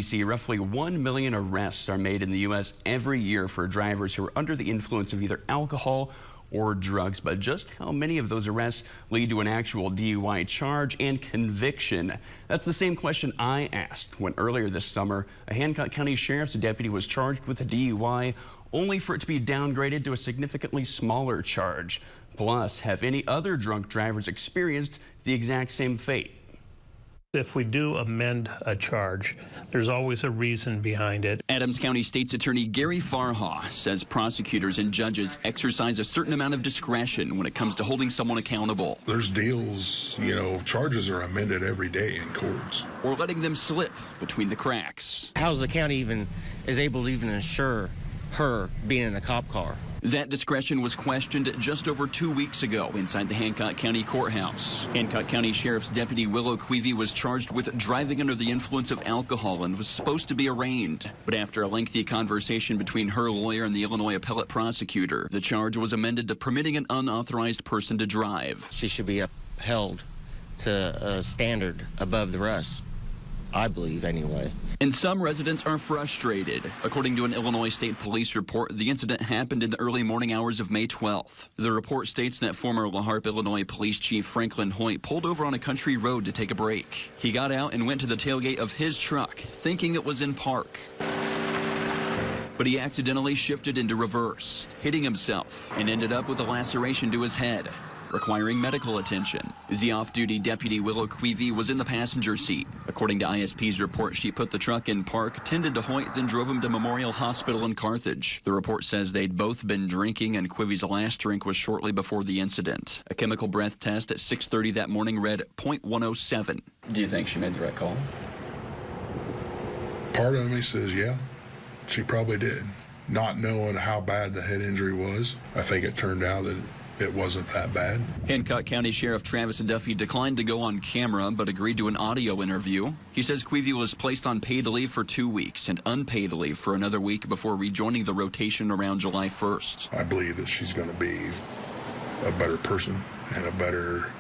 CDC, roughly 1 million arrests are made in the U.S. every year for drivers who are under the influence of either alcohol or drugs. But just how many of those arrests lead to an actual DUI charge and conviction? That's the same question I asked when earlier this summer a Hancock County Sheriff's deputy was charged with a DUI, only for it to be downgraded to a significantly smaller charge. Plus, have any other drunk drivers experienced the exact same fate? If we do amend a charge, there's always a reason behind it. Adams County State's Attorney Gary Farha says prosecutors and judges exercise a certain amount of discretion when it comes to holding someone accountable. There's deals, charges are amended every day in courts. Or letting them slip between the cracks. How's the county is able to even ensure her being in a cop car? That discretion was questioned just over 2 weeks ago inside the Hancock County Courthouse. Hancock County Sheriff's Deputy Willow Queevy was charged with driving under the influence of alcohol and was supposed to be arraigned. But after a lengthy conversation between her lawyer and the Illinois appellate prosecutor, the charge was amended to permitting an unauthorized person to drive. She should be upheld to a standard above the rest, I believe anyway. And some residents are frustrated. According to an Illinois State Police report, the incident happened in the early morning hours of May 12th. The report states that former La Harpe, Illinois Police Chief Franklin Hoyt pulled over on a country road to take a break. He got out and went to the tailgate of his truck, thinking it was in park. But he accidentally shifted into reverse, hitting himself, and ended up with a laceration to his head, requiring medical attention. The off-duty deputy Willow Queevy was in the passenger seat. According to ISP's report, she put the truck in park, tended to Hoyt, then drove him to Memorial Hospital in Carthage. The report says they'd both been drinking, and Queevy's last drink was shortly before the incident. A chemical breath test at 6:30 that morning read .107. Do you think she made the right call? Part of me says, yeah, she probably did. Not knowing how bad the head injury was, I think it turned out that it wasn't that bad. Hancock County Sheriff Travis Duffy declined to go on camera, but agreed to an audio interview. He says Queevy was placed on paid leave for 2 weeks and unpaid leave for another week before rejoining the rotation around July 1st. I believe that she's going to be a better person and a better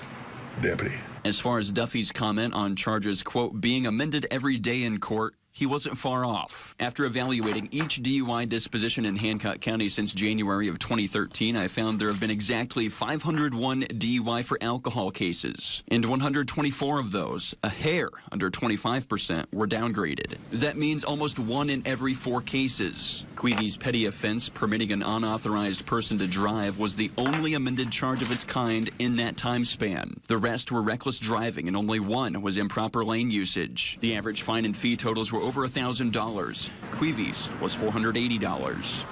deputy. As far as Duffy's comment on charges, quote, being amended every day in court, he wasn't far off. After evaluating each DUI disposition in Hancock County since January of 2013, I found there have been exactly 501 DUI for alcohol cases, and 124 of those, a hair under 25%, were downgraded. That means almost 1 in every 4 cases. Queevy's petty offense, permitting an unauthorized person to drive, was the only amended charge of its kind in that time span. The rest were reckless driving, and only 1 was improper lane usage. The average fine and fee totals were over $1,000. Queevy's was $480.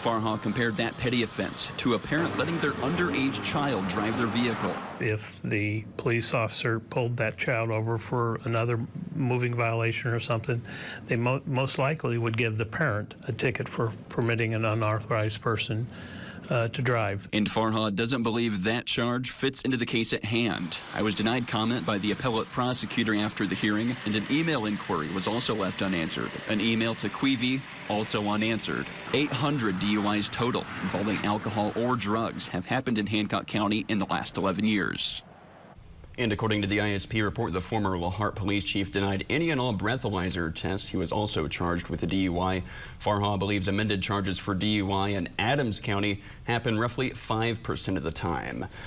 Farha compared that petty offense to a parent letting their underage child drive their vehicle. If the police officer pulled that child over for another moving violation or something, they most likely would give the parent a ticket for permitting an unauthorized person to drive. And Farha doesn't believe that charge fits into the case at hand. I was denied comment by the appellate prosecutor after the hearing, and an email inquiry was also left unanswered. An email to Queevy, also unanswered. 800 DUIs total involving alcohol or drugs have happened in Hancock County in the last 11 years. And according to the ISP report, the former La Harpe police chief denied any and all breathalyzer tests. He was also charged with a DUI. Farha believes amended charges for DUI in Adams County happen roughly 5% of the time.